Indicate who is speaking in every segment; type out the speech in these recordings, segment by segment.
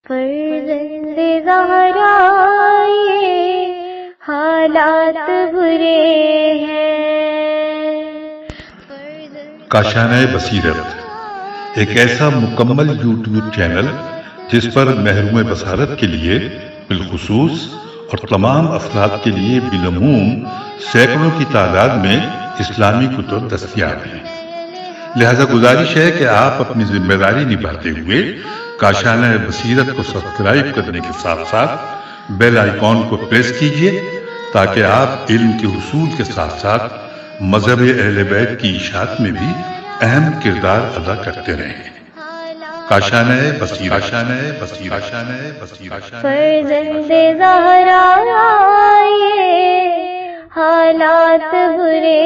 Speaker 1: فرزند زہرا یہ حالات برے ہیں۔
Speaker 2: کاشانہ بصیرت ایک ایسا مکمل یوٹیوب چینل جس پر محروم بصارت کے لیے بالخصوص اور تمام افراد کے لیے بالعموم سینکڑوں کی تعداد میں اسلامی کتب دستیاب ہیں۔ لہذا گزارش ہے کہ آپ اپنی ذمہ داری نبھاتے ہوئے کاشانہ بصیرت کو سبسکرائب کرنے کے ساتھ ساتھ بیل آئیکن کو پریس کیجیے تاکہ آپ علم کے حصول کے ساتھ ساتھ مذہب اہل بیت کی اشاعت میں بھی اہم کردار ادا کرتے رہیں۔ کاشانہ بصیرت۔
Speaker 1: فرزند زہرا یہ حالات برے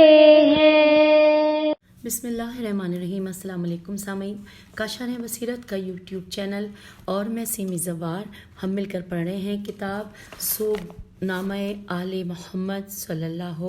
Speaker 1: ہیں۔
Speaker 3: بسم اللہ الرحمن الرحیم۔ السلام علیکم سامعین، کاشانہ بصیرت کا یوٹیوب چینل اور میں سیمی زوار ہم مل کر پڑھ رہے ہیں کتاب صوب نامہ آل محمد صلی اللہ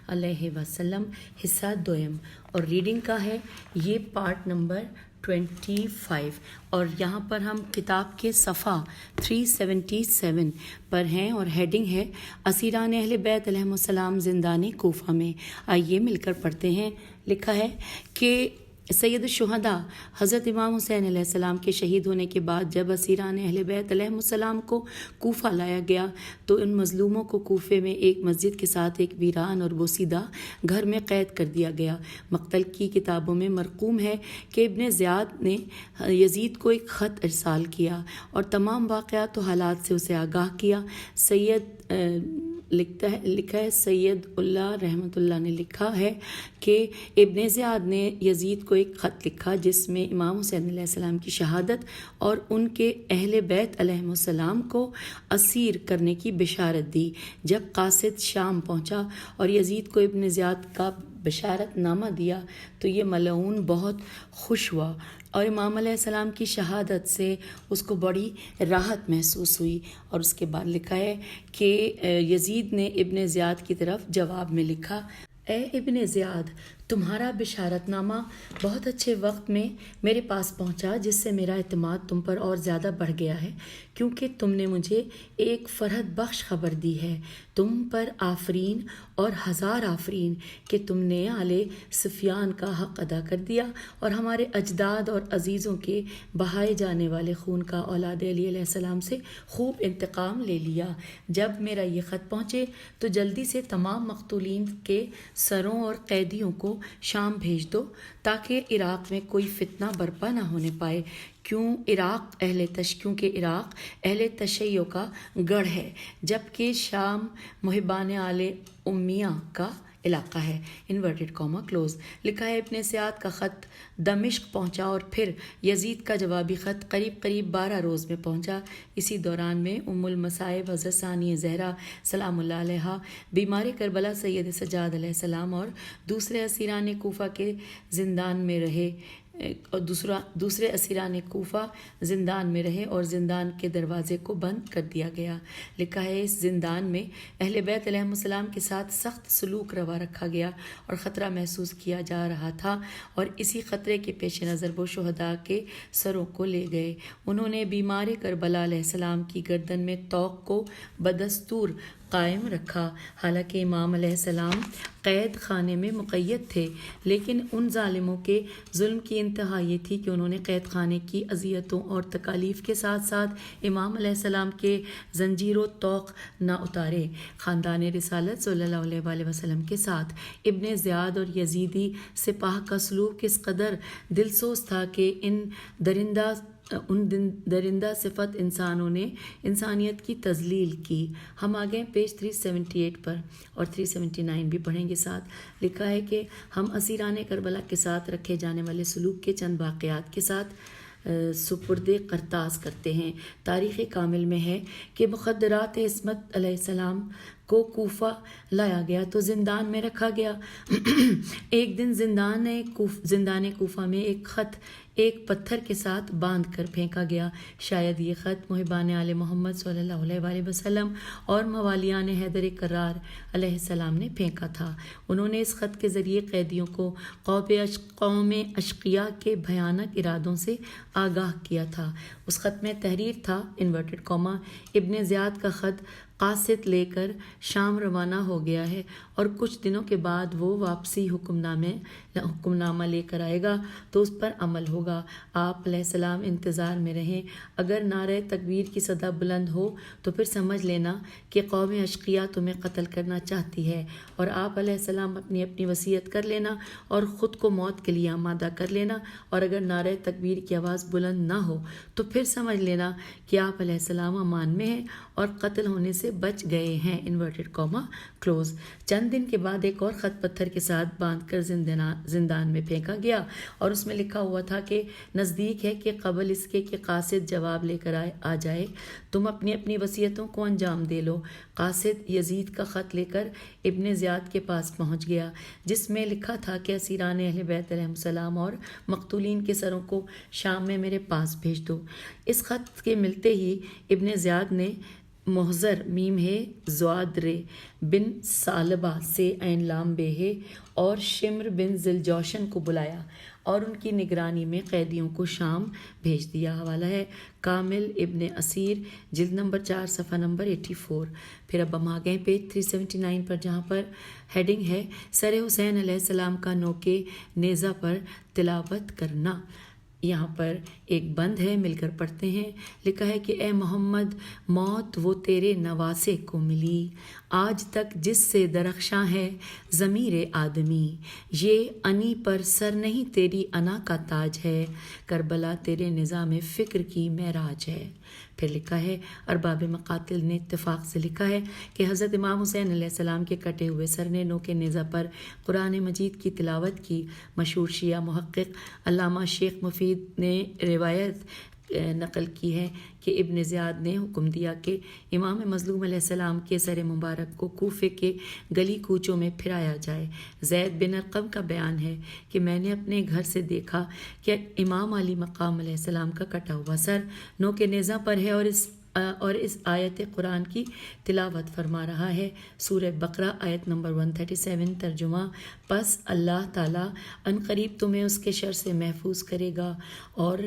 Speaker 3: علیہ وسلم حصہ دوم، اور ریڈنگ کا ہے یہ پارٹ نمبر 25، اور یہاں پر ہم کتاب کے صفحہ 377 پر ہیں اور ہیڈنگ ہے اسیران اہل بیت علیہم السلام زندان کوفہ میں۔ آئیے مل کر پڑھتے ہیں۔ لکھا ہے کہ سید الشہداء حضرت امام حسین علیہ السلام کے شہید ہونے کے بعد جب اسیران اہل بیت علیہم السلام کو کوفہ لایا گیا تو ان مظلوموں کو کوفے میں ایک مسجد کے ساتھ ایک ویران اور بوسیدہ گھر میں قید کر دیا گیا۔ مقتل کی کتابوں میں مرقوم ہے کہ ابن زیاد نے یزید کو ایک خط ارسال کیا اور تمام واقعات و حالات سے اسے آگاہ کیا۔ لکھا ہے سید اللہ رحمۃ اللہ نے لکھا ہے کہ ابن زیاد نے یزید کو ایک خط لکھا جس میں امام حسین علیہ السلام کی شہادت اور ان کے اہل بیت علیہم السلام کو اسیر کرنے کی بشارت دی۔ جب قاصد شام پہنچا اور یزید کو ابن زیاد کا بشارت نامہ دیا تو یہ ملعون بہت خوش ہوا اور امام علیہ السلام کی شہادت سے اس کو بڑی راحت محسوس ہوئی۔ اور اس کے بعد لکھا ہے کہ یزید نے ابن زیاد کی طرف جواب میں لکھا، اے ابن زیاد، تمہارا بشارت نامہ بہت اچھے وقت میں میرے پاس پہنچا، جس سے میرا اعتماد تم پر اور زیادہ بڑھ گیا ہے، کیونکہ تم نے مجھے ایک فرحت بخش خبر دی ہے۔ تم پر آفرین اور ہزار آفرین کہ تم نے آل سفیان کا حق ادا کر دیا اور ہمارے اجداد اور عزیزوں کے بہائے جانے والے خون کا اولاد علی علیہ السلام سے خوب انتقام لے لیا۔ جب میرا یہ خط پہنچے تو جلدی سے تمام مقتولین کے سروں اور قیدیوں کو شام بھیج دو تاکہ عراق میں کوئی فتنہ برپا نہ ہونے پائے، کیونکہ عراق اہل تشیع کا گڑھ ہے، جبکہ شام محبان آل امیہ کا علاقہ ہے۔ Inverted comma close. لکھا ہے ابن زیاد کا خط دمشق پہنچا اور پھر یزید کا جوابی خط قریب 12 روز میں پہنچا۔ اسی دوران میں ام المصائب حضرت ثانیہ زہرا سلام اللہ علیہا، بیمار کربلا سید سجاد علیہ السلام اور دوسرے اسیران کوفہ کے زندان میں رہے اور زندان کے دروازے کو بند کر دیا گیا۔ لکھا ہے اس زندان میں اہل بیت علیہم السلام کے ساتھ سخت سلوک روا رکھا گیا اور خطرہ محسوس کیا جا رہا تھا، اور اسی خطرے کے پیش نظر وہ شہداء کے سروں کو لے گئے۔ انہوں نے بیمار کربلا علیہ السلام کی گردن میں طوق کو بدستور قائم رکھا۔ حالانکہ امام علیہ السلام قید خانے میں مقید تھے، لیکن ان ظالموں کے ظلم کی انتہا یہ تھی کہ انہوں نے قید خانے کی اذیتوں اور تکالیف کے ساتھ ساتھ امام علیہ السلام کے زنجیر و طوق نہ اتارے۔ خاندان رسالت صلی اللہ علیہ وآلہ وسلم کے ساتھ ابن زیاد اور یزیدی سپاہ کا سلوک اس قدر دلسوز تھا کہ ان درندہ صفت انسانوں نے انسانیت کی تذلیل کی۔ ہم آگے پیج 378 پر اور 379 بھی پڑھیں گے ساتھ۔ لکھا ہے کہ ہم اسیران کربلا کے ساتھ رکھے جانے والے سلوک کے چند واقعات کے ساتھ سپرد کرتاز کرتے ہیں۔ تاریخ کامل میں ہے کہ مخدرات عصمت علیہ السلام کو کوفہ لایا گیا تو زندان میں رکھا گیا۔ ایک دن زندان کوفہ میں ایک خط ایک پتھر کے ساتھ باندھ کر پھینکا گیا۔ شاید یہ خط محبان آل محمد صلی اللہ علیہ وآلہ وسلم اور موالیان حیدر کرار علیہ السلام نے پھینکا تھا۔ انہوں نے اس خط کے ذریعے قیدیوں کو قوم اشقیاء کے بھیانک ارادوں سے آگاہ کیا تھا۔ اس خط میں تحریر تھا انورٹڈ کاما ابن زیاد کا خط قاصد لے کر شام روانہ ہو گیا ہے اور کچھ دنوں کے بعد وہ واپسی حکمنامہ لے کر آئے گا تو اس پر عمل ہوگا۔ آپ علیہ السلام انتظار میں رہیں۔ اگر نعرہ تکبیر کی صدا بلند ہو تو پھر سمجھ لینا کہ قوم اشقیاء تمہیں قتل کرنا چاہتی ہے، اور آپ علیہ السلام اپنی وصیت کر لینا اور خود کو موت کے لیے آمادہ کر لینا، اور اگر نعرہ تکبیر کی آواز بلند نہ ہو تو پھر سمجھ لینا کہ آپ علیہ السلام امان میں ہیں اور قتل ہونے سے بچ گئے ہیں، انورٹڈ کاما کلوز۔ چند دن کے بعد ایک اور خط پتھر کے ساتھ باندھ کر زندان میں پھینکا گیا اور اس میں لکھا ہوا تھا کہ نزدیک ہے کہ قبل اس کے کہ قاصد جواب لے کر آ جائے تم اپنی وصیتوں کو انجام دے لو۔ قاصد یزید کا خط لے کر ابن زیاد کے پاس پہنچ گیا جس میں لکھا تھا کہ اسیران اہل بیت علیہم السلام اور مقتولین کے سروں کو شام میں میرے پاس بھیج دو۔ اس خط کے ملتے ہی ابن زیاد نے محضر میم ہے زواد رے بن سالبہ سے عین لام بے ہے اور شمر بن ذلجوشن کو بلایا اور ان کی نگرانی میں قیدیوں کو شام بھیج دیا۔ حوالہ ہے کامل ابن اسیر جلد نمبر 4 صفحہ نمبر 84۔ پھر اب ہم آ گئے پیج 379 پر جہاں پر ہیڈنگ ہے سر حسین علیہ السلام کا نوکے نیزہ پر تلاوت کرنا۔ یہاں پر ایک بند ہے، مل کر پڑھتے ہیں۔ لکھا ہے کہ اے محمد موت وہ تیرے نواسے کو ملی آج تک جس سے درخشاں ہے ضمیر آدمی، یہ انی پر سر نہیں تیری انا کا تاج ہے، کربلا تیرے نظام فکر کی معراج ہے۔ پھر لکھا ہے ارباب مقاتل نے اتفاق سے لکھا ہے کہ حضرت امام حسین علیہ السلام کے کٹے ہوئے سر نے نوکے نیزہ پر قرآن مجید کی تلاوت کی۔ مشہور شیعہ محقق علامہ شیخ مفید نے روایت نقل کی ہے کہ ابن زیاد نے حکم دیا کہ امام مظلوم علیہ السلام کے سر مبارک کو کوفے کے گلی کوچوں میں پھرایا جائے۔ زید بن ارقم کا بیان ہے کہ میں نے اپنے گھر سے دیکھا کہ امام علی مقام علیہ السلام کا کٹا ہوا سر نوکے نیزہ پر ہے اور اس آیت قرآن کی تلاوت فرما رہا ہے۔ سورہ بقرہ آیت نمبر 137 ترجمہ پس اللہ تعالیٰ عنقریب تمہیں اس کے شر سے محفوظ کرے گا اور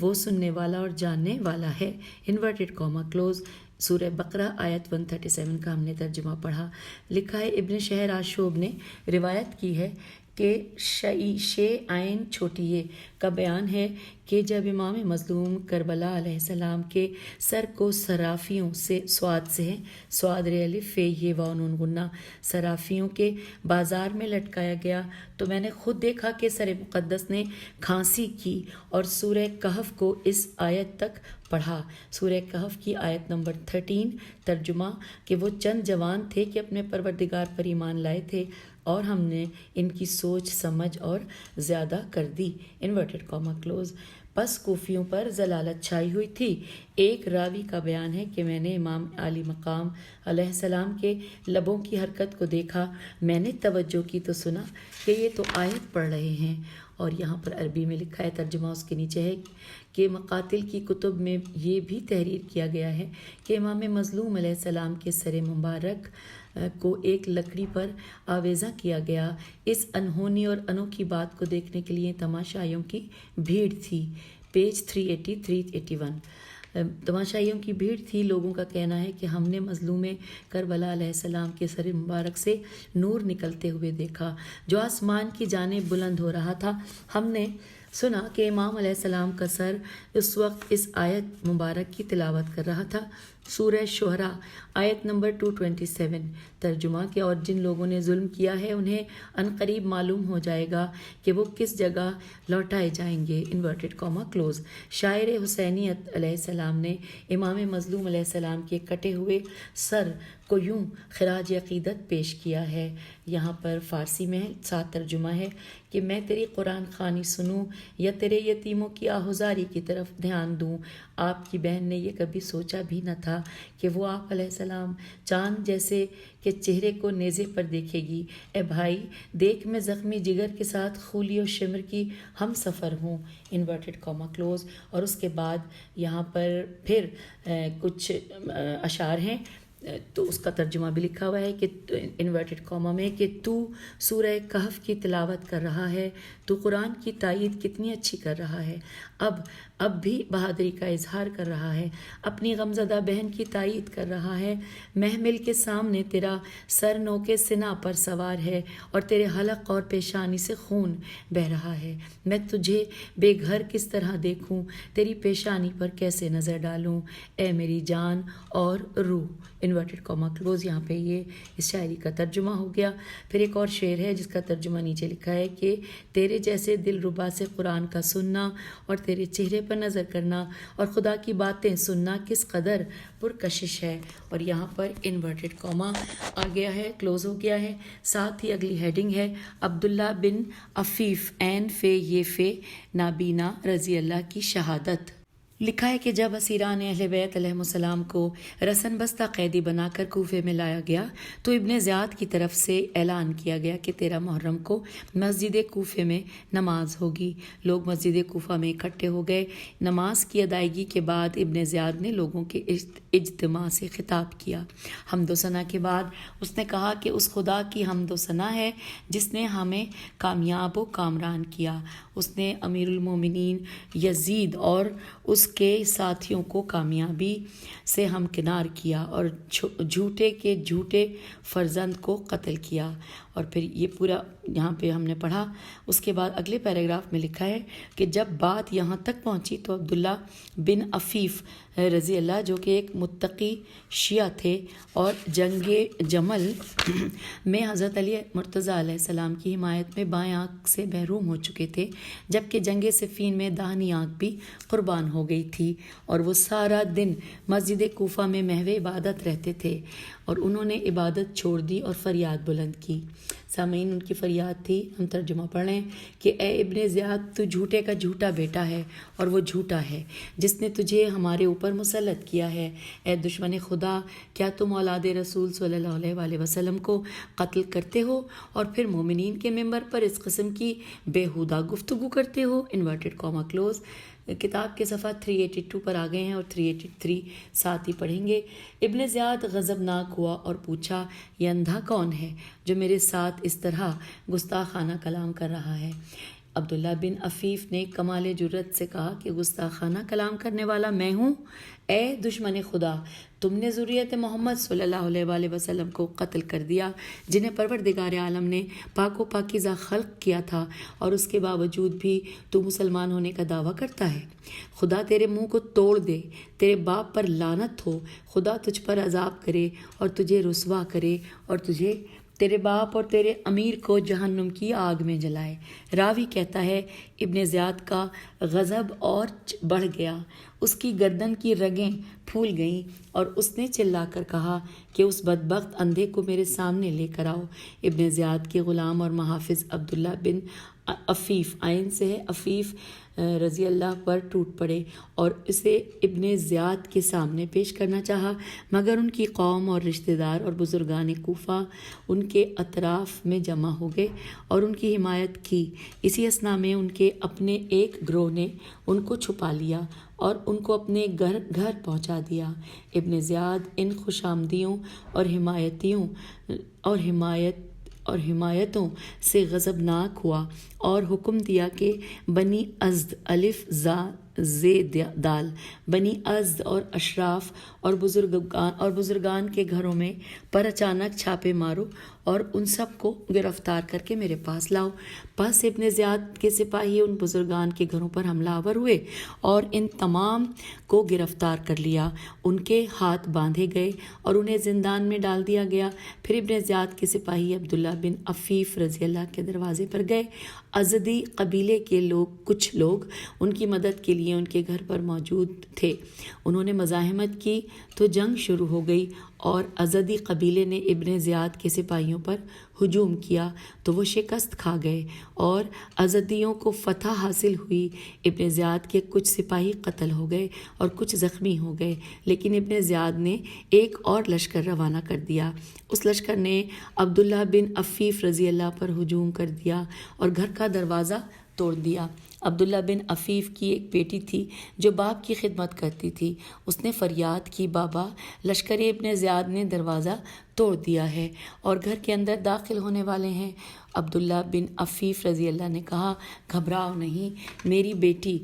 Speaker 3: وہ سننے والا اور جاننے والا ہے، انورٹڈ کاما کلوز۔ سورہ بقرہ آیت 137 کا ہم نے ترجمہ پڑھا۔ لکھا ہے ابن شہر آشوب نے روایت کی ہے کہ شے عین چھوٹیے کا بیان ہے کہ جب امام مظلوم کربلا علیہ السلام کے سر کو صرافیوں سے سواد الف یہ و نون غنہ صرافیوں کے بازار میں لٹکایا گیا تو میں نے خود دیکھا کہ سر مقدس نے کھانسی کی اور سورہ کہف کو اس آیت تک پڑھا۔ سورہ کہف کی آیت نمبر 13 ترجمہ کہ وہ چند جوان تھے کہ اپنے پروردگار پر ایمان لائے تھے اور ہم نے ان کی سوچ سمجھ اور زیادہ کر دی، انورٹڈ کاما کلوز۔ پس کوفیوں پر ضلالت چھائی ہوئی تھی۔ ایک راوی کا بیان ہے کہ میں نے امام علی مقام علیہ السلام کے لبوں کی حرکت کو دیکھا، میں نے توجہ کی تو سنا کہ یہ تو آیت پڑھ رہے ہیں، اور یہاں پر عربی میں لکھا ہے، ترجمہ اس کے نیچے ہے کہ مقاتل کی کتب میں یہ بھی تحریر کیا گیا ہے کہ امام مظلوم علیہ السلام کے سر مبارک کو ایک لکڑی پر آویزاں کیا گیا۔ اس انہونی اور انوکھی بات کو دیکھنے کے لیے تماشائیوں کی بھیڑ تھی۔ پیج 380-381 تماشائیوں کی بھیڑ تھی۔ لوگوں کا کہنا ہے کہ ہم نے مظلوم کربلا علیہ السلام کے سر مبارک سے نور نکلتے ہوئے دیکھا جو آسمان کی جانب بلند ہو رہا تھا۔ ہم نے سنا کہ امام علیہ السلام کا سر اس وقت اس آیت مبارک کی تلاوت کر رہا تھا، سورہ شعراء آیت نمبر 227 ترجمہ کہ اور جن لوگوں نے ظلم کیا ہے انہیں عنقریب معلوم ہو جائے گا کہ وہ کس جگہ لوٹائے جائیں گے، انورٹڈ کاما کلوز۔ شاعر حسینیت علیہ السلام نے امام مظلوم علیہ السلام کے کٹے ہوئے سر کو یوں خراج عقیدت پیش کیا ہے۔ یہاں پر فارسی میں 7 ترجمہ ہے کہ میں تیری قرآن خوانی سنوں یا تیرے یتیموں کی آہوزاری کی طرف دھیان دوں۔ آپ کی بہن نے یہ کبھی سوچا بھی نہ تھا کہ وہ آپ علیہ السلام چاند جیسے کہ چہرے کو نیزے پر دیکھے گی۔ اے بھائی دیکھ میں زخمی جگر کے ساتھ خولی و شمر کی ہم سفر ہوں، انورٹڈ کاما کلوز۔ اور اس کے بعد یہاں پر پھر کچھ اشعار ہیں تو اس کا ترجمہ بھی لکھا ہوا ہے کہ انورٹڈ کاما میں کہ تو سورہ کہف کی تلاوت کر رہا ہے، تو قرآن کی تائید کتنی اچھی کر رہا ہے۔ اب اب بھی بہادری کا اظہار کر رہا ہے، اپنی غمزدہ بہن کی تائید کر رہا ہے۔ محمل کے سامنے تیرا سر نو کے سنا پر سوار ہے اور تیرے حلق اور پیشانی سے خون بہہ رہا ہے۔ میں تجھے بے گھر کس طرح دیکھوں، تیری پیشانی پر کیسے نظر ڈالوں، اے میری جان اور روح۔ Inverted comma close. یہاں پہ یہ اس شاعری کا ترجمہ ہو گیا۔ پھر ایک اور شعر ہے جس کا ترجمہ نیچے لکھا ہے کہ تیرے جیسے دل ربا سے قرآن کا سننا اور تیرے چہرے پر نظر کرنا اور خدا کی باتیں سننا کس قدر پرکشش ہے۔ اور یہاں پر انورٹڈ کاما آ گیا ہے، کلوز ہو گیا ہے۔ ساتھ ہی اگلی ہیڈنگ ہے عبداللہ بن عفیف عین فے یہ فے نابینا رضی اللہ کی شہادت۔ لکھا ہے کہ جب اسیران اہل بیت علیہم السلام کو رسن بستہ قیدی بنا کر کوفے میں لایا گیا تو ابن زیاد کی طرف سے اعلان کیا گیا کہ 13 محرم کو مسجد کوفے میں نماز ہوگی۔ لوگ مسجد کوفہ میں اکٹھے ہو گئے۔ نماز کی ادائیگی کے بعد ابن زیاد نے لوگوں کے اجتماع سے خطاب کیا۔ حمد و ثنا کے بعد اس نے کہا کہ اس خدا کی حمد و ثنا ہے جس نے ہمیں کامیاب و کامران کیا۔ اس نے امیر المومنین یزید اور اس کے ساتھیوں کو کامیابی سے ہمکنار کیا اور جھوٹے کے جھوٹے فرزند کو قتل کیا۔ اور پھر یہ پورا یہاں پہ ہم نے پڑھا۔ اس کے بعد اگلے پیراگراف میں لکھا ہے کہ جب بات یہاں تک پہنچی تو عبداللہ بن عفیف رضی اللہ جو کہ ایک متقی شیعہ تھے اور جنگ جمل میں حضرت علی مرتضیٰ علیہ السلام کی حمایت میں بائیں آنکھ سے محروم ہو چکے تھے، جبکہ جنگ صفین میں داہنی آنکھ بھی قربان ہو گئی تھی، اور وہ سارا دن مسجد کوفہ میں محو عبادت رہتے تھے، اور انہوں نے عبادت چھوڑ دی اور فریاد بلند کی۔ سامعین، ان کی فریاد تھی، ہم ترجمہ پڑھ رہے ہیں کہ اے ابن زیاد، تو جھوٹے کا جھوٹا بیٹا ہے اور وہ جھوٹا ہے جس نے تجھے ہمارے اوپر مسلط کیا ہے۔ اے دشمن خدا، کیا تم اولاد رسول صلی اللہ علیہ وآلہ وسلم کو قتل کرتے ہو اور پھر مومنین کے ممبر پر اس قسم کی بیہودہ گفتگو کرتے ہو؟ Inverted comma close. کتاب کے صفحہ 382 پر آ گئے ہیں اور 383 ساتھ ہی پڑھیں گے۔ ابن زیاد غضبناک ہوا اور پوچھا، یہ اندھا کون ہے جو میرے ساتھ اس طرح گستاخانہ کلام کر رہا ہے؟ عبداللہ بن عفیف نے کمال جرت سے کہا کہ گستاخانہ کلام کرنے والا میں ہوں۔ اے دشمن خدا، تم نے ذریت محمد صلی اللہ علیہ وآلہ وسلم کو قتل کر دیا، جنہیں پروردگار عالم نے پاک و پاکیزہ خلق کیا تھا، اور اس کے باوجود بھی تو مسلمان ہونے کا دعویٰ کرتا ہے۔ خدا تیرے منہ کو توڑ دے، تیرے باپ پر لعنت ہو، خدا تجھ پر عذاب کرے اور تجھے رسوا کرے اور تیرے باپ اور تیرے امیر کو جہنم کی آگ میں جلائے۔ راوی کہتا ہے ابن زیاد کا غضب اور بڑھ گیا، اس کی گردن کی رگیں پھول گئیں اور اس نے چلا کر کہا کہ اس بدبخت اندھے کو میرے سامنے لے کر آؤ۔ ابن زیاد کے غلام اور محافظ عبداللہ بن عفیف، عین سے ہے عفیف، رضی اللہ پر ٹوٹ پڑے اور اسے ابن زیاد کے سامنے پیش کرنا چاہا، مگر ان کی قوم اور رشتہ دار اور بزرگان کوفہ ان کے اطراف میں جمع ہو گئے اور ان کی حمایت کی۔ اسی اثنا میں ان کے اپنے ایک گروہ نے ان کو چھپا لیا اور ان کو اپنے گھر پہنچا دیا۔ ابن زیاد ان خوش آمدیوں اور حمایتوں سے غضبناک ہوا اور حکم دیا کہ بنی ازد، الف زا زے دال، بنی ازد اور اشراف اور بزرگان کے گھروں میں پر اچانک چھاپے مارو اور ان سب کو گرفتار کر کے میرے پاس لاؤ۔ پس ابن زیاد کے سپاہی ان بزرگان کے گھروں پر حملہ آور ہوئے اور ان تمام کو گرفتار کر لیا، ان کے ہاتھ باندھے گئے اور انہیں زندان میں ڈال دیا گیا۔ پھر ابن زیاد کے سپاہی عبداللہ بن عفیف رضی اللہ کے دروازے پر گئے۔ ازدی قبیلے کے کچھ لوگ ان کی مدد کے لیے ان کے گھر پر موجود تھے۔ انہوں نے مزاحمت کی تو جنگ شروع ہو گئی اور ازدی قبیلے نے ابن زیاد کے سپاہیوں پر ہجوم کیا تو وہ شکست کھا گئے اور ازدیوں کو فتح حاصل ہوئی۔ ابن زیاد کے کچھ سپاہی قتل ہو گئے اور کچھ زخمی ہو گئے، لیکن ابن زیاد نے ایک اور لشکر روانہ کر دیا۔ اس لشکر نے عبداللہ بن عفیف رضی اللہ پر ہجوم کر دیا اور گھر کا دروازہ توڑ دیا۔ عبداللہ بن عفیف کی ایک بیٹی تھی جو باپ کی خدمت کرتی تھی۔ اس نے فریاد کی، بابا، لشکر ابن زیاد نے دروازہ توڑ دیا ہے اور گھر کے اندر داخل ہونے والے ہیں۔ عبداللہ بن عفیف رضی اللہ نے کہا، گھبراؤ نہیں میری بیٹی،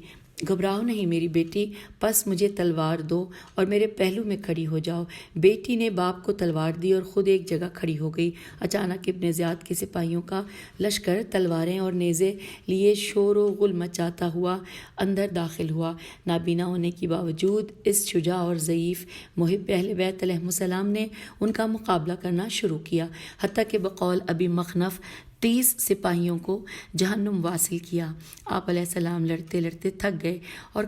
Speaker 3: گھبراؤ نہیں میری بیٹی، پس مجھے تلوار دو اور میرے پہلو میں کھڑی ہو جاؤ۔ بیٹی نے باپ کو تلوار دی اور خود ایک جگہ کھڑی ہو گئی۔ اچانک ابن زیاد کے سپاہیوں کا لشکر تلواریں اور نیزے لیے شور و غل مچاتا ہوا اندر داخل ہوا۔ نابینا ہونے کے باوجود اس شجاع اور ضعیف محب اہل بیت علیہ السلام نے ان کا مقابلہ کرنا شروع کیا، حتیٰ کہ بقول ابی مخنف 30 سپاہیوں کو جہنم واصل کیا۔ آپ علیہ السلام لڑتے لڑتے تھک گئے اور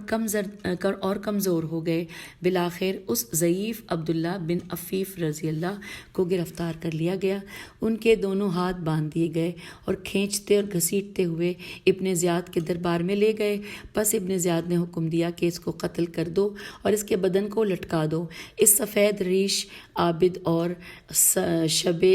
Speaker 3: کمزور ہو گئے۔ بالآخر اس ضعیف عبداللہ بن عفیف رضی اللہ کو گرفتار کر لیا گیا۔ ان کے دونوں ہاتھ باندھ دیے گئے اور کھینچتے اور گھسیٹتے ہوئے ابن زیاد کے دربار میں لے گئے۔ پس ابن زیاد نے حکم دیا کہ اس کو قتل کر دو اور اس کے بدن کو لٹکا دو۔ اس سفید ریش عابد اور شب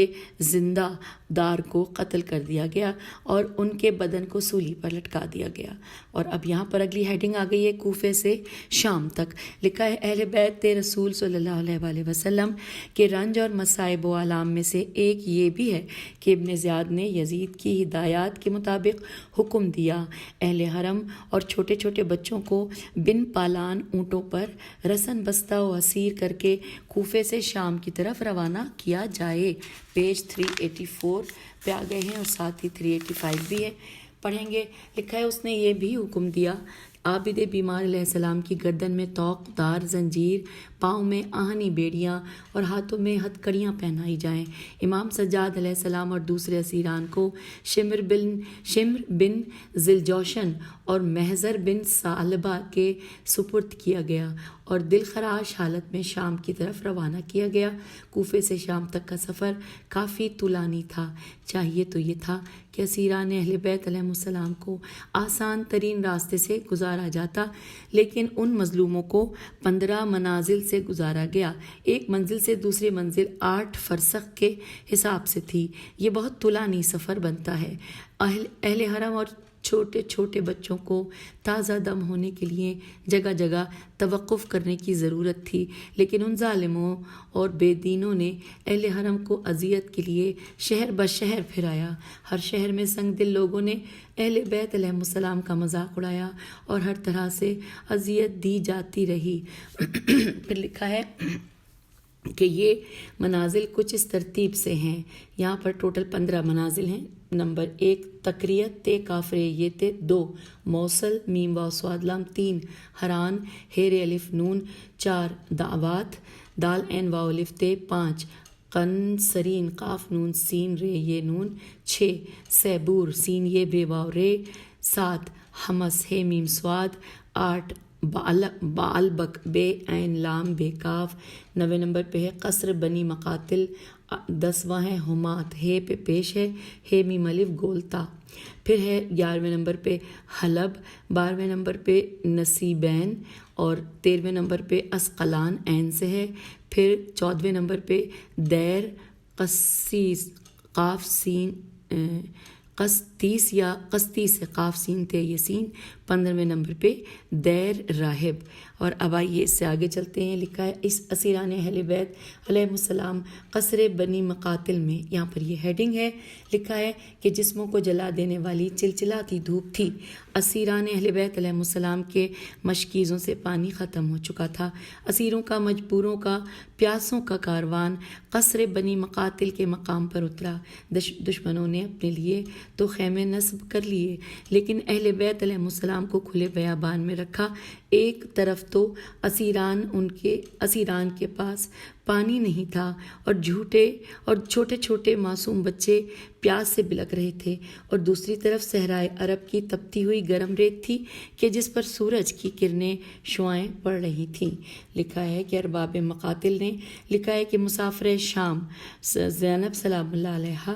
Speaker 3: زندہ دار کو قتل کر دیا گیا اور ان کے بدن کو سولی پر لٹکا دیا گیا۔ اور اب یہاں پر اگلی ہیڈنگ آ گئی ہے کوفے سے شام تک۔ لکھا ہے اہل بیت رسول صلی اللہ علیہ وآلہ وسلم کے رنج اور مصائب و آلام میں سے ایک یہ بھی ہے کہ ابن زیاد نے یزید کی ہدایات کے مطابق حکم دیا اہل حرم اور چھوٹے چھوٹے بچوں کو بن پالان اونٹوں پر رسن بستہ و اسیر کر کے کوفے سے شام کی طرف روانہ کیا جائے۔ پیج 384 پہ آ گئے ہیں اور ساتھ ہی 385 بھی ہے، پڑھیں گے۔ لکھا ہے اس نے یہ بھی حکم دیا عابد بیمار علیہ السلام کی گردن میں توق دار زنجیر، پاؤں میں آہنی بیڑیاں اور ہاتھوں میں ہتھ کڑیاں پہنائی جائیں۔ امام سجاد علیہ السلام اور دوسرے اسیران کو شمر بن ذیلجوشن اور محضر بن ثعلبہ کے سپرد کیا گیا اور دل خراش حالت میں شام کی طرف روانہ کیا گیا۔ کوفے سے شام تک کا سفر کافی طولانی تھا۔ چاہیے تو یہ تھا کہ اسیران اہل بیت علیہ السلام کو آسان ترین راستے سے گزارا جاتا، لیکن ان مظلوموں کو 15 منازل سے گزارا گیا۔ ایک منزل سے دوسری منزل 8 فرسخ کے حساب سے تھی۔ یہ بہت طولانی سفر بنتا ہے۔ اہل حرم اور چھوٹے چھوٹے بچوں کو تازہ دم ہونے کے لیے جگہ جگہ توقف کرنے کی ضرورت تھی، لیکن ان ظالموں اور بے دینوں نے اہل حرم کو اذیت کے لیے شہر بشہر پھرایا۔ ہر شہر میں سنگ دل لوگوں نے اہل بیت علیہ السلام کا مذاق اڑایا اور ہر طرح سے اذیت دی جاتی رہی۔ پھر لکھا ہے کہ یہ منازل کچھ اس ترتیب سے ہیں۔ یہاں پر ٹوٹل 15 منازل ہیں۔ نمبر 1 تکریت تے کافر یہ تے 2 موصل میم واو صاد لام 3 حران ہیر الف نون 4 دعوات دال عین واو الف تے 5 قن سرین قاف نون سین رے یہ نون 6 سیبور سین یہ بے واو رے 7 حمس ہے میم سواد 8 بالبک بے عین لام بے کاف 9 نمبر پہ ہے قصر بنی مقاتل 10واں ہے حمات ہے پہ پیش ہے میم الف گولتا۔ پھر ہے 11ویں نمبر پہ حلب، 12ویں نمبر پہ نصیبین اور 13ویں نمبر پہ اسقلان عین سے ہے۔ پھر 14ویں نمبر پہ دیر قسیس قاف سین قسطیس یا قسطیس سے قاف سین تے یسین۔ 15ویں نمبر پہ دیر راہب۔ اور اب آئیے اس سے آگے چلتے ہیں۔ لکھا ہے اس اسیران اہل بیت علیہ السلام قصر بنی مقاتل میں، یہاں پر یہ ہیڈنگ ہے، لکھا ہے کہ جسموں کو جلا دینے والی چلچلاتی دھوپ تھی۔ اسیران اہل بیت علیہ السلام کے مشکیزوں سے پانی ختم ہو چکا تھا۔ اسیروں کا، مجبوروں کا، پیاسوں کا کاروان قصر بنی مقاتل کے مقام پر اترا۔ دشمنوں نے اپنے لیے تو خیمے نصب کر لیے، لیکن اہل بیت علیہ السلام کو کھلے بیابان میں رکھا۔ ایک طرف تو اسیران کے پاس پانی نہیں تھا اور چھوٹے چھوٹے معصوم بچے پیاس سے بلک رہے تھے، اور دوسری طرف صحرائے عرب کی تپتی ہوئی گرم ریت تھی کہ جس پر سورج کی کرنیں شعاعیں پڑ رہی تھیں۔ لکھا ہے کہ ارباب مقاتل نے لکھا ہے کہ مسافر شام زینب سلام اللہ علیہا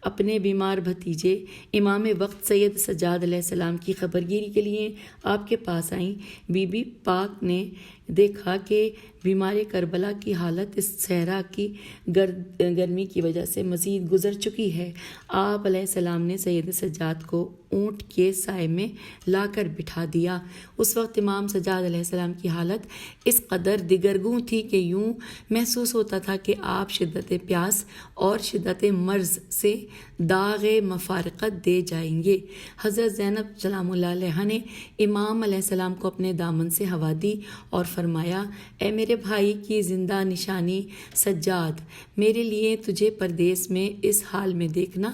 Speaker 3: اپنے بیمار بھتیجے امام وقت سید سجاد علیہ السلام کی خبرگیری کے لیے آپ کے پاس آئیں۔ بی بی پاک نے دیکھا کہ بیمار کربلا کی حالت اس صحرا کی گرمی کی وجہ سے مزید گزر چکی ہے۔ آپ علیہ السلام نے سید سجاد کو اونٹ کے سائے میں لا کر بٹھا دیا۔ اس وقت امام سجاد علیہ السلام کی حالت اس قدر دگرگوں تھی کہ یوں محسوس ہوتا تھا کہ آپ شدت پیاس اور شدت مرض سے داغ مفارقت دے جائیں گے۔ حضرت زینب سلام اللہ علیہ نے امام علیہ السلام کو اپنے دامن سے ہوا دی اور فرمایا، اے میرے بھائی کی زندہ نشانی سجاد، میرے لیے تجھے پردیس میں اس حال میں دیکھنا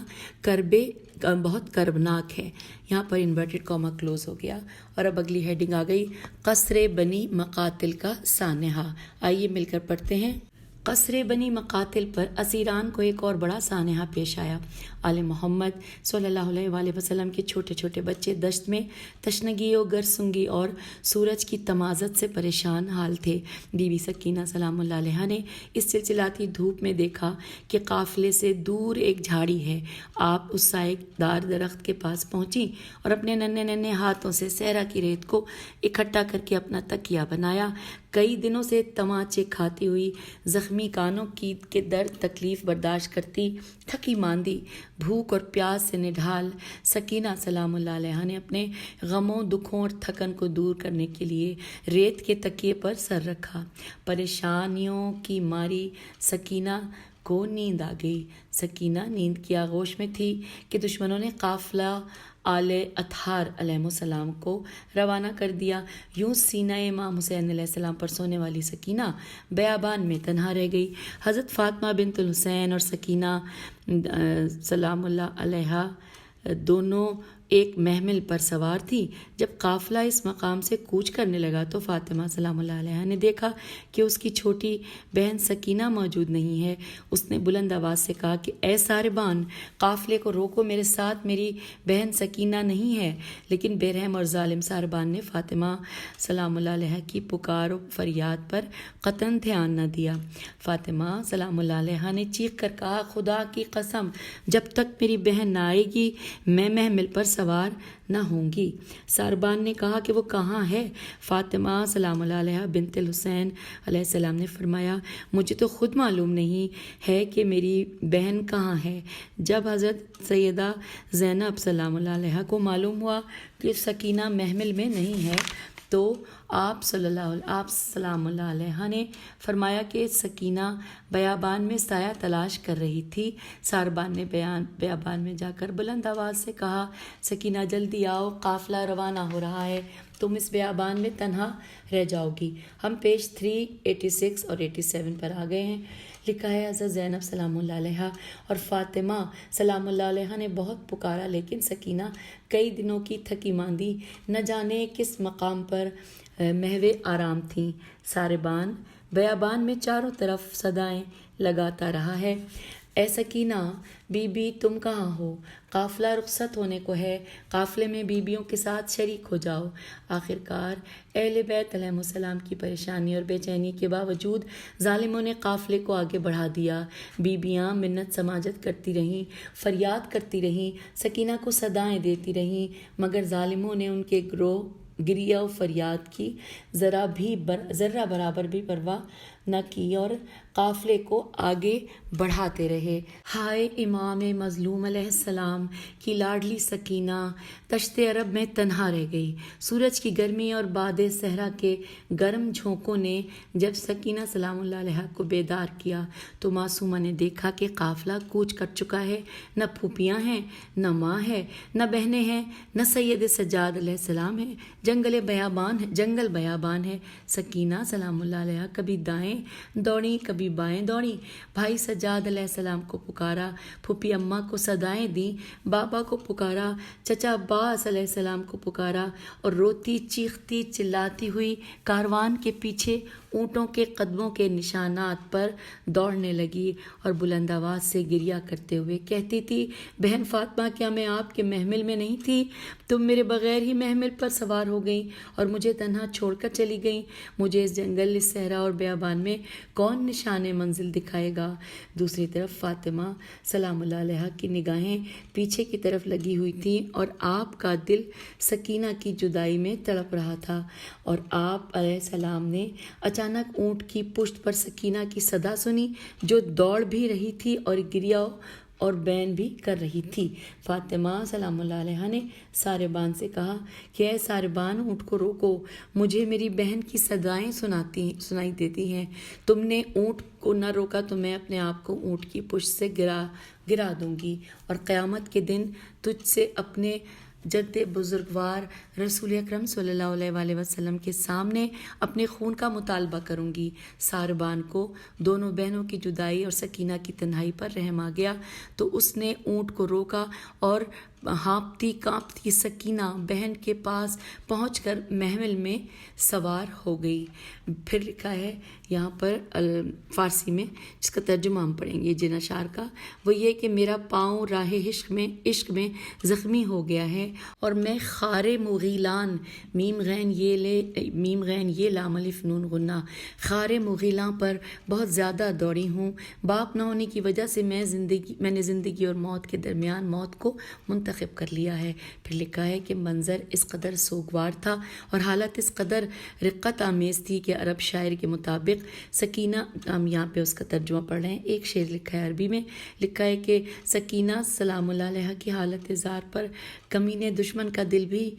Speaker 3: بہت کربناک ہے۔ یہاں پر انورٹڈ کاما کلوز ہو گیا اور اب اگلی ہیڈنگ آ گئی، قصر بنی مقاتل کا سانحہ۔ آئیے مل کر پڑھتے ہیں۔ قصر بنی مقاتل پر اسیران کو ایک اور بڑا سانحہ پیش آیا۔ آل محمد صلی اللہ علیہ وآلہ وسلم کے چھوٹے چھوٹے بچے دشت میں تشنگی و گرسنگی اور سورج کی تمازت سے پریشان حال تھے۔ بی بی سکینہ سلام اللہ علیہ نے اس چلچلاتی دھوپ میں دیکھا کہ قافلے سے دور ایک جھاڑی ہے۔ آپ اس سائے دار درخت کے پاس پہنچی اور اپنے ننھے ننھے ہاتھوں سے صحرا کی ریت کو اکٹھا کر کے اپنا تکیہ بنایا۔ کئی دنوں سے تماچے کھاتی ہوئی زخمی کانوں کی کے درد تکلیف برداشت کرتی تھکی ماندی بھوک اور پیاس سے نڈھال سکینہ سلام اللہ علیہ نے اپنے غموں دکھوں اور تھکن کو دور کرنے کے لیے ریت کے تکیے پر سر رکھا۔ پریشانیوں کی ماری سکینہ کو نیند آ گئی۔ سکینہ نیند کی آغوش میں تھی کہ دشمنوں نے قافلہ آل اطہار علیہ السلام کو روانہ کر دیا۔ یوں سینہ امام حسین علیہ السلام پر سونے والی سکینہ بیابان میں تنہا رہ گئی۔ حضرت فاطمہ بنت الحسین اور سکینہ سلام اللہ علیہ دونوں ایک محمل پر سوار تھی۔ جب قافلہ اس مقام سے کوچ کرنے لگا تو فاطمہ سلام اللہ علیہ نے دیکھا کہ اس کی چھوٹی بہن سکینہ موجود نہیں ہے۔ اس نے بلند آواز سے کہا کہ اے ساربان، قافلے کو روکو، میرے ساتھ میری بہن سکینہ نہیں ہے۔ لیکن بے رحم اور ظالم ساربان نے فاطمہ سلام اللہ علیہ کی پکار و فریاد پر قطعاً دھیان نہ دیا۔ فاطمہ سلام اللہ علیہ نے چیخ کر کہا، خدا کی قسم، جب تک میری بہن نہ آئے گی میں محمل پر سوار نہ ہوں گی۔ ساربان نے کہا کہ وہ کہاں ہے؟ فاطمہ سلام اللہ علیہ بنت الحسین علیہ السلام نے فرمایا، مجھے تو خود معلوم نہیں ہے کہ میری بہن کہاں ہے۔ جب حضرت سیدہ زینب سلام اللہ علیہ کو معلوم ہوا کہ سکینہ محمل میں نہیں ہے تو آپ سلام اللہ علیہ نے فرمایا کہ سکینہ بیابان میں سایہ تلاش کر رہی تھی۔ ساربان نے بیابان میں جا کر بلند آواز سے کہا، سکینہ جلدی آؤ، قافلہ روانہ ہو رہا ہے، تم اس بیابان میں تنہا رہ جاؤ گی۔ ہم پیج 386 اور 87 پر آ گئے ہیں۔ لکھا ہے، حضرت زینب سلام اللہ علیہ اور فاطمہ سلام اللہ علیہ نے بہت پکارا لیکن سکینہ کئی دنوں کی تھکی ماندی نہ جانے کس مقام پر محو آرام تھیں۔ ساربان بیابان میں چاروں طرف صدائیں لگاتا رہا ہے، اے سکینہ بی بی تم کہاں ہو؟ قافلہ رخصت ہونے کو ہے، قافلے میں بیبیوں کے ساتھ شریک ہو جاؤ۔ آخرکار اہل بیت علیہ السلام کی پریشانی اور بے چینی کے باوجود ظالموں نے قافلے کو آگے بڑھا دیا۔ بیبیاں منت سماجت کرتی رہیں، فریاد کرتی رہیں، سکینہ کو صدائیں دیتی رہیں، مگر ظالموں نے ان کے گریہ و فریاد کی ذرہ برابر بھی پرواہ نہ کی اور قافلے کو آگے بڑھاتے رہے۔ ہائے امام مظلوم علیہ السلام کی لاڈلی سکینہ دشت عرب میں تنہا رہ گئی۔ سورج کی گرمی اور باد صحرا کے گرم جھونکوں نے جب سکینہ سلام اللہ علیہ کو بیدار کیا تو معصومہ نے دیکھا کہ قافلہ کوچ کر چکا ہے، نہ پھوپھیاں ہیں، نہ ماں ہے، نہ بہنیں ہیں، نہ سید سجاد علیہ السلام ہے، جنگل بیابان ہے۔ سکینہ سلام اللہ علیہ کبھی دائیں دوڑیں کبھی بائیں دوڑیں، بھائی سجاد علیہ السلام کو پکارا، پھوپھی اماں کو صدائیں دیں، بابا کو پکارا، چچا عباس علیہ السلام کو پکارا اور روتی چیختی چلاتی ہوئی کاروان کے پیچھے اونٹوں کے قدموں کے نشانات پر دوڑنے لگی اور بلند آواز سے گریہ کرتے ہوئے کہتی تھی، بہن فاطمہ، کیا میں آپ کے محمل میں نہیں تھی؟ تم میرے بغیر ہی محمل پر سوار ہو گئیں اور مجھے تنہا چھوڑ کر چلی گئیں۔ مجھے اس جنگل، اس صحرا اور بیابان میں کون نشان منزل دکھائے گا؟ دوسری طرف فاطمہ سلام اللہ علیہا کی نگاہیں پیچھے کی طرف لگی ہوئی تھیں اور آپ کا دل سکینہ کی جدائی میں تڑپ رہا تھا، اور آپ علیہ السلام نے اچانک اونٹ کی پشت پر سکینہ کی صدا سنی جو دوڑ بھی رہی تھی اور گریہ اور بین بھی کر رہی تھی۔ فاطمہ سلام اللہ علیہا نے ساربان سے کہا کہ اے ساربان، اونٹ کو روکو، مجھے میری بہن کی صدائیں سنائی دیتی ہیں۔ تم نے اونٹ کو نہ روکا تو میں اپنے آپ کو اونٹ کی پشت سے گرا دوں گی اور قیامت کے دن تجھ سے اپنے جد بزرگوار رسول اکرم صلی اللہ علیہ وآلہ وسلم کے سامنے اپنے خون کا مطالبہ کروں گی۔ ساربان کو دونوں بہنوں کی جدائی اور سکینہ کی تنہائی پر رحم آ گیا تو اس نے اونٹ کو روکا اور ہانپتی کانپتی سکینہ بہن کے پاس پہنچ کر محمل میں سوار ہو گئی۔ پھر لکھا ہے یہاں پر فارسی میں، جس کا ترجمہ ہم پڑھیں گے جن اشعار کا، وہ یہ کہ میرا پاؤں راہ عشق میں زخمی ہو گیا ہے اور میں خار مغیلان میم غین یہ لام الف نون غنہ خار مغیلان پر بہت زیادہ دوڑی ہوں۔ باپ نہ ہونے کی وجہ سے میں نے زندگی اور موت کے درمیان موت کو منتخب کر لیا ہے۔ پھر لکھا ہے کہ منظر اس قدر سوگوار تھا اور حالت اس قدر رقت آمیز تھی کہ عرب شاعر کے مطابق سکینہ، ہم یہاں پہ اس کا ترجمہ پڑھ رہے ہیں، ایک شعر لکھا ہے عربی میں، لکھا ہے کہ سکینہ سلام اللہ علیہ کی حالت زار پر کمینے دشمن کا دل بھی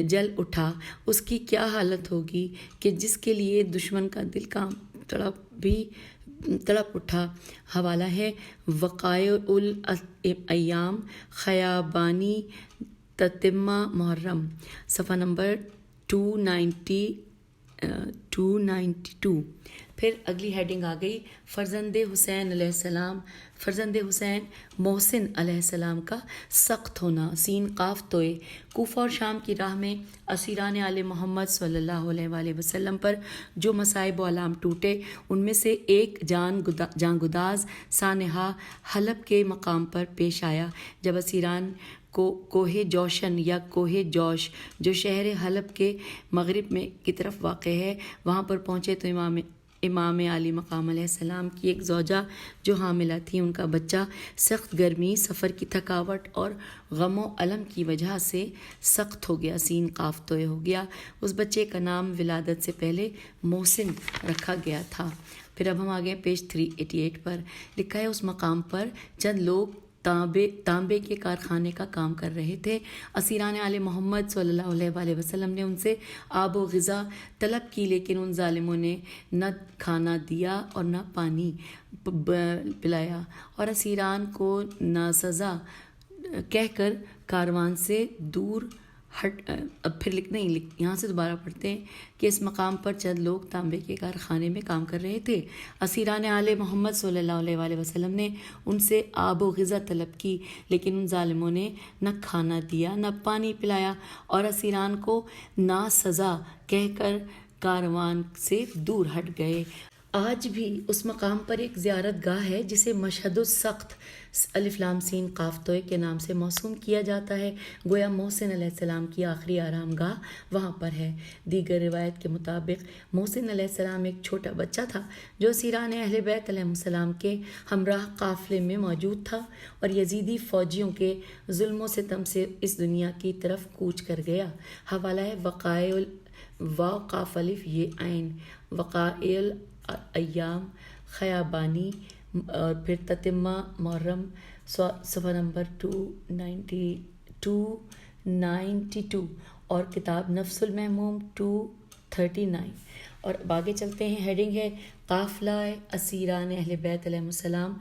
Speaker 3: جل اٹھا۔ اس کی کیا حالت ہوگی کہ جس کے لیے دشمن کا دل کا تڑپ اٹھا۔ حوالہ ہے وقائع الایام خیابانی تتمہ محرم، صفحہ نمبر 292۔ پھر اگلی ہیڈنگ آ گئی فرزند حسین محسن علیہ السلام کا سخت ہونا، سین قاف توئے۔ کوفہ اور شام کی راہ میں اسیران آل محمد صلی اللہ علیہ وآلہ وسلم پر جو مصائب و علام ٹوٹے، ان میں سے ایک جان گداز سانحہ حلب کے مقام پر پیش آیا، جب اسیران کوہ جوشن یا کوہ جوش جو شہر حلب کے مغرب میں کی طرف واقع ہے، وہاں پر پہنچے تو امام علی مقام علیہ السلام کی ایک زوجہ جو حاملہ تھی، ان کا بچہ سخت گرمی، سفر کی تھکاوٹ اور غم و الم کی وجہ سے سخت ہو گیا، سین قاف توئے ہو گیا۔ اس بچے کا نام ولادت سے پہلے محسن رکھا گیا تھا۔ پھر اب ہم آگے پیج 388 پر لکھا ہے اس مقام پر چند لوگ تانبے کے کارخانے کا کام کر رہے تھے۔ اسیران آل محمد صلی اللہ علیہ وآلہ وسلم نے ان سے آب و غذا طلب کی، لیکن ان ظالموں نے نہ کھانا دیا اور نہ پانی پلایا، اور اسیران کو ناسزا کہہ کر کاروان سے دور اب پھر یہاں سے دوبارہ پڑھتے ہیں کہ اس مقام پر چند لوگ تانبے کے کارخانے میں کام کر رہے تھے۔ اسیران آل محمد صلی اللہ علیہ وآلہ وسلم نے ان سے آب و غذا طلب کی، لیکن ان ظالموں نے نہ کھانا دیا نہ پانی پلایا، اور اسیران کو ناسزا کہہ کر کاروان سے دور ہٹ گئے۔ آج بھی اس مقام پر ایک زیارت گاہ ہے جسے مشہد السخت الف لام سین قاف توئے کے نام سے موسوم کیا جاتا ہے، گویا محسن علیہ السلام کی آخری آرام گاہ وہاں پر ہے۔ دیگر روایت کے مطابق محسن علیہ السلام ایک چھوٹا بچہ تھا جو اسیران اہل بیت علیہ السلام کے ہمراہ قافلے میں موجود تھا اور یزیدی فوجیوں کے ظلم و ستم سے اس دنیا کی طرف کوچ کر گیا۔ حوالہ ہے وقائع قاف الف یہ عین وقائع ایام خیابانی اور پھر تتمہ محرم، صفحہ نمبر 292 اور کتاب نفس المحموم 239۔ اور اب آگے چلتے ہیں، ہیڈنگ ہے قافلہ اسیران اہل بیت علیہ السلام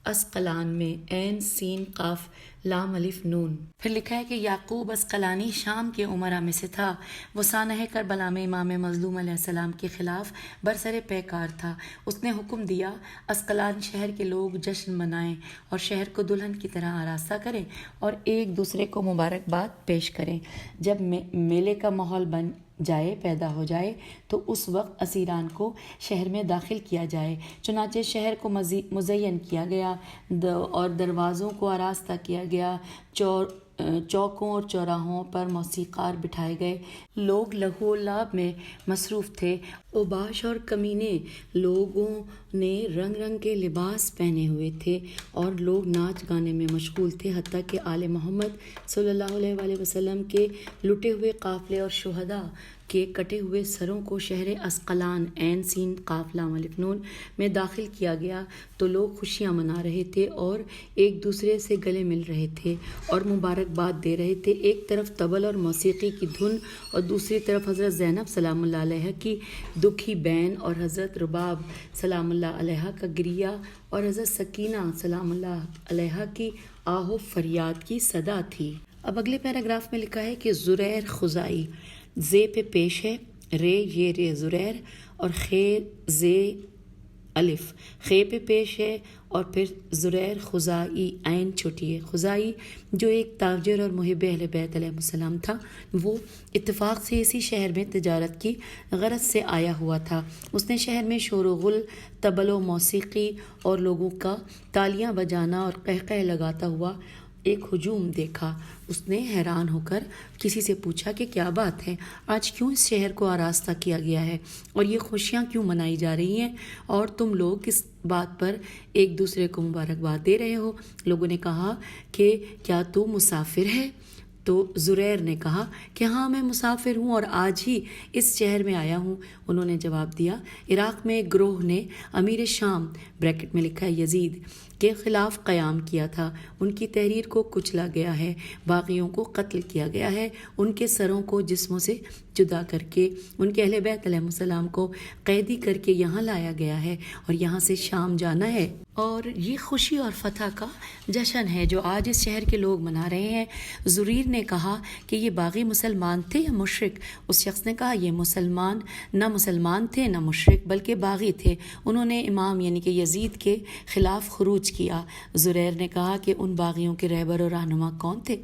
Speaker 3: اسقلان میں، عین سین قاف لام الف نون۔ پھر لکھا ہے کہ یعقوب اسقلانی شام کے امراء میں سے تھا، وہ سانحہ کربلا میں امام مظلوم علیہ السلام کے خلاف برسر پیکار تھا۔ اس نے حکم دیا اسقلان شہر کے لوگ جشن منائیں اور شہر کو دلہن کی طرح آراستہ کریں اور ایک دوسرے کو مبارکباد پیش کریں۔ جب میلے کا ماحول بن جائے پیدا ہو جائے تو اس وقت اسیران کو شہر میں داخل کیا جائے۔ چنانچہ شہر کو مزین کیا گیا اور دروازوں کو آراستہ کیا گیا، چوکوں اور چوراہوں پر موسیقار بٹھائے گئے، لوگ لہو و لعب میں مصروف تھے۔ اوباش اور کمینے لوگوں نے رنگ رنگ کے لباس پہنے ہوئے تھے اور لوگ ناچ گانے میں مشغول تھے، حتیٰ کہ آل محمد صلی اللہ علیہ وآلہ وسلم کے لٹے ہوئے قافلے اور شہداء کے کٹے ہوئے سروں کو شہر اسقلان عین سین قاف لام الف نون میں داخل کیا گیا تو لوگ خوشیاں منا رہے تھے اور ایک دوسرے سے گلے مل رہے تھے اور مبارکباد دے رہے تھے۔ ایک طرف طبل اور موسیقی کی دھن اور دوسری طرف حضرت زینب سلام اللہ علیہ کی دکھی بین اور حضرت رباب سلام اللہ علیہ کا گریہ اور حضرت سکینہ سلام اللہ علیہ کی آہ و فریاد کی صدا تھی۔ اب اگلے پیراگراف میں لکھا ہے کہ زریر خزائی، زے پہ پیش ہے رے، یہ رے زریر، اور خے زے الف، خے پہ پیش ہے، اور پھر زریر خزائی عین چھوٹی ہے۔ خزائی جو ایک تاجر اور محب اہل بیت علیہ السلام تھا، وہ اتفاق سے اسی شہر میں تجارت کی غرض سے آیا ہوا تھا۔ اس نے شہر میں شور و غل، طبل و موسیقی اور لوگوں کا تالیاں بجانا اور قہقہ لگاتا ہوا ایک ہجوم دیکھا۔ اس نے حیران ہو کر کسی سے پوچھا کہ کیا بات ہے، آج کیوں اس شہر کو آراستہ کیا گیا ہے اور یہ خوشیاں کیوں منائی جا رہی ہیں، اور تم لوگ کس بات پر ایک دوسرے کو مبارکباد دے رہے ہو؟ لوگوں نے کہا کہ کیا تو مسافر ہے؟ تو زریر نے کہا کہ ہاں میں مسافر ہوں اور آج ہی اس شہر میں آیا ہوں۔ انہوں نے جواب دیا، عراق میں ایک گروہ نے امیر شام بریکٹ میں لکھا ہے یزید کے خلاف قیام کیا تھا، ان کی تحریر کو کچلا گیا ہے، باغیوں کو قتل کیا گیا ہے، ان کے سروں کو جسموں سے جدا کر کے ان کے اہل بیت علیہ السلام کو قیدی کر کے یہاں لایا گیا ہے اور یہاں سے شام جانا ہے، اور یہ خوشی اور فتح کا جشن ہے جو آج اس شہر کے لوگ منا رہے ہیں۔ زریر نے کہا کہ یہ باغی مسلمان تھے یا مشرک؟ اس شخص نے کہا یہ نہ مسلمان تھے نہ مشرک بلکہ باغی تھے، انہوں نے امام یعنی کہ یزید کے خلاف خروج کیا۔ زریر نے کہا کہ ان باغیوں کے رہبر اور رہنما کون تھے؟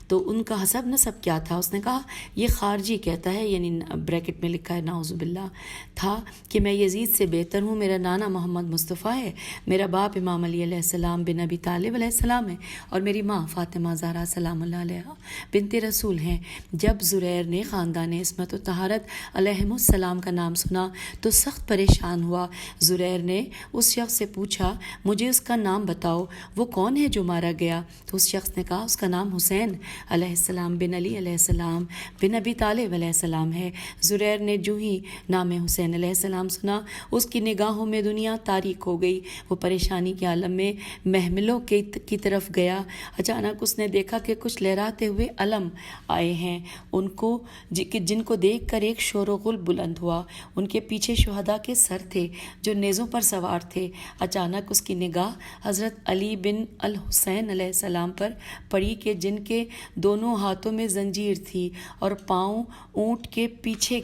Speaker 3: تو ان کا حسب نسب کیا تھا؟ اس نے کہا یہ خارجی کہتا ہے، یعنی بریکٹ میں لکھا ہے نعوذ باللہ، تھا کہ میں یزید سے بہتر ہوں، میرا نانا محمد مصطفیٰ ہے، میرا باپ امام علی علیہ السلام بن ابی طالب علیہ السلام ہے، اور میری ماں فاطمہ زہرا سلام اللہ علیہ بنت رسول ہیں۔ جب زریر نے خاندان عصمت و طہارت علیہم السلام کا نام سنا تو سخت پریشان ہوا۔ زریر نے اس شخص سے پوچھا مجھے اس کا نام بتاؤ، وہ کون ہے جو مارا گیا؟ تو اس شخص نے کہا اس کا نام حسین علیہ السلام بن علی علیہ السلام بن ابی طالب علیہ السلام ہے۔ زریر نے جو ہی نام حسین علیہ السلام سنا اس کی نگاہوں میں دنیا تاریک ہو گئی، وہ پریشانی کے عالم میں محملوں کی طرف گیا۔ اچانک اس نے دیکھا کہ کچھ لہراتے ہوئے علم آئے ہیں، ان کو جن کو دیکھ کر ایک شور و غل بلند ہوا، ان کے پیچھے شہداء کے سر تھے جو نیزوں پر سوار تھے۔ اچانک اس کی نگاہ حضرت علی بن الحسین علیہ السلام پر پڑی کہ جن کے دونوں ہاتھوں میں زنجیر تھی اور پاؤں اونٹ کے پیچھے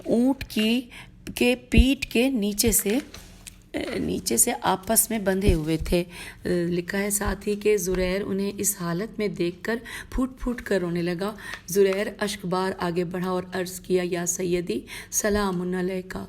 Speaker 3: اونٹ کے پیٹھ کے نیچے سے آپس میں بندھے ہوئے تھے۔ لکھا ہے ساتھ ہی کہ زریر انہیں اس حالت میں دیکھ کر پھوٹ پھوٹ کر رونے لگا۔ زریر اشک بار آگے بڑھا اور عرض کیا یا سیدی سلام علیکہ۔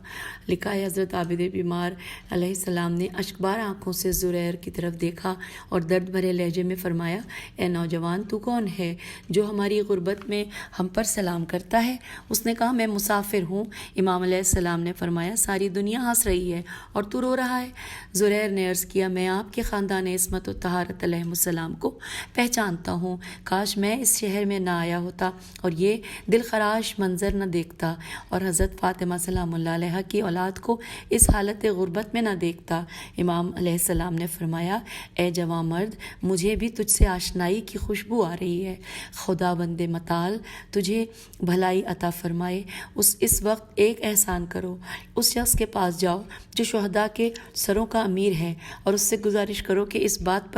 Speaker 3: لکھا ہے حضرت عابد بیمار علیہ السلام نے اشک بار آنکھوں سے زریر کی طرف دیکھا اور درد بھرے لہجے میں فرمایا اے نوجوان تو کون ہے جو ہماری غربت میں ہم پر سلام کرتا ہے؟ اس نے کہا میں مسافر ہوں۔ امام علیہ السلام نے فرمایا ساری دنیا ہنس رہی ہے اور تو رو رہا ہے۔ زریر نے عرض کیا میں آپ کے خاندان عصمت و طہارت علیہ السلام کو پہچانتا ہوں، کاش میں اس شہر میں نہ آیا ہوتا اور یہ دلخراش منظر نہ دیکھتا اور حضرت فاطمہ سلام اللہ علیہ کی اولاد کو اس حالت غربت میں نہ دیکھتا۔ امام علیہ السلام نے فرمایا اے جوان مرد مجھے بھی تجھ سے آشنائی کی خوشبو آ رہی ہے، خدا بند مطال تجھے بھلائی عطا فرمائے۔ اس وقت ایک احسان کرو، اس شخص کے پاس جاؤ جو شہداء کے سروں کا امیر ہے، اور اس سے گزارش کرو کہ اس بات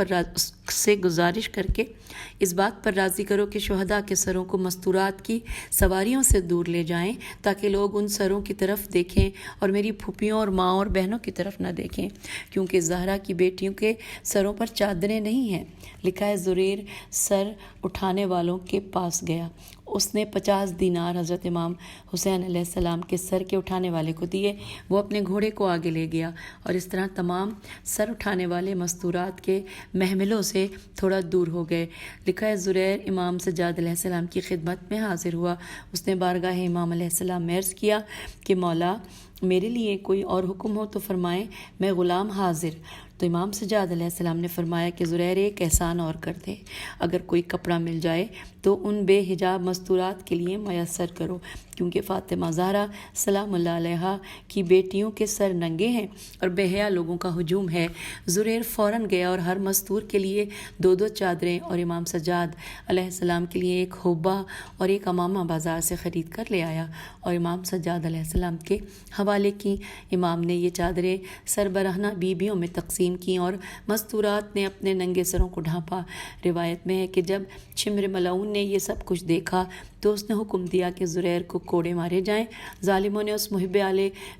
Speaker 3: پر راضی کرو کہ شہداء کے سروں کو مستورات کی سواریوں سے دور لے جائیں، تاکہ لوگ ان سروں کی طرف دیکھیں اور میری پھوپھیوں اور ماں اور بہنوں کی طرف نہ دیکھیں، کیونکہ زہرا کی بیٹیوں کے سروں پر چادریں نہیں ہیں۔ لکھا ہے زریر سر اٹھانے والوں کے پاس گیا، اس نے 50 دینار حضرت امام حسین علیہ السلام کے سر کے اٹھانے والے کو دیے، وہ اپنے گھوڑے کو آگے لے گیا، اور اس طرح تمام سر اٹھانے والے مستورات کے محملوں سے تھوڑا دور ہو گئے۔ لکھا ہے زریر امام سجاد علیہ السلام کی خدمت میں حاضر ہوا، اس نے بارگاہ امام علیہ السلام میں عرض کیا کہ مولا میرے لیے کوئی اور حکم ہو تو فرمائیں، میں غلام حاضر۔ تو امام سجاد علیہ السلام نے فرمایا کہ زریر ایک احسان اور کر دے، اگر کوئی کپڑا مل جائے تو ان بے حجاب مستورات کے لیے میسر کرو، کیونکہ فاطمہ زہرا سلام اللہ علیہا کی بیٹیوں کے سر ننگے ہیں اور بے حیا لوگوں کا ہجوم ہے۔ زریر فوراً گیا اور ہر مستور کے لیے 2 چادریں اور امام سجاد علیہ السلام کے لیے ایک حبہ اور ایک امامہ بازار سے خرید کر لے آیا اور امام سجاد علیہ السلام کے حوالے کی۔ امام نے یہ چادریں سربراہنہ بیویوں میں تقسیم کی اور مستورات نے اپنے ننگے سروں کو ڈھانپا۔ روایت میں ہے کہ جب شمر ملعون نے یہ سب کچھ دیکھا تو اس نے حکم دیا کہ زریر کو کوڑے مارے جائیں۔ ظالموں نے اس محب آل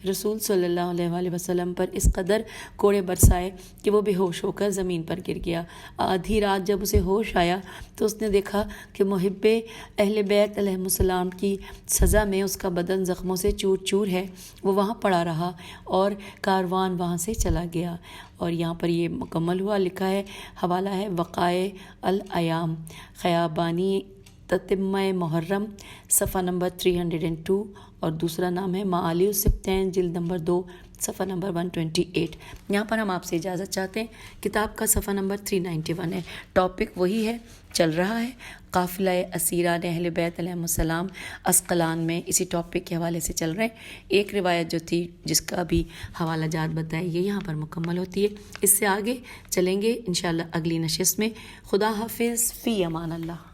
Speaker 3: رسول صلی اللہ علیہ وآلہ وسلم پر اس قدر کوڑے برسائے کہ وہ بے ہوش ہو کر زمین پر گر گیا۔ آدھی رات جب اسے ہوش آیا تو اس نے دیکھا کہ محب اہل بیت علیہ السلام کی سزا میں اس کا بدن زخموں سے چور چور ہے، وہ وہاں پڑا رہا اور کاروان وہاں سے چلا گیا۔ اور یہاں پر یہ مکمل ہوا۔ لکھا ہے، حوالہ ہے وقائع الایام خیابانی تتمہ محرم، صفحہ نمبر 302، اور دوسرا نام ہے معالی السبتین، جلد نمبر 2، صفحہ نمبر 128۔ یہاں پر ہم آپ سے اجازت چاہتے ہیں۔ کتاب کا صفحہ نمبر 391 ہے، ٹاپک وہی ہے، چل رہا ہے، قافلہ اسیران اہل بیت علیہ السلام اسقلان میں اسی ٹاپک کے حوالے سے چل رہے ہیں۔ ایک روایت جو تھی جس کا بھی حوالہ جات بتائی یہ یہاں پر مکمل ہوتی ہے۔ اس سے آگے چلیں گے انشاءاللہ اگلی نشست میں۔ خدا حافظ، فی امان اللہ۔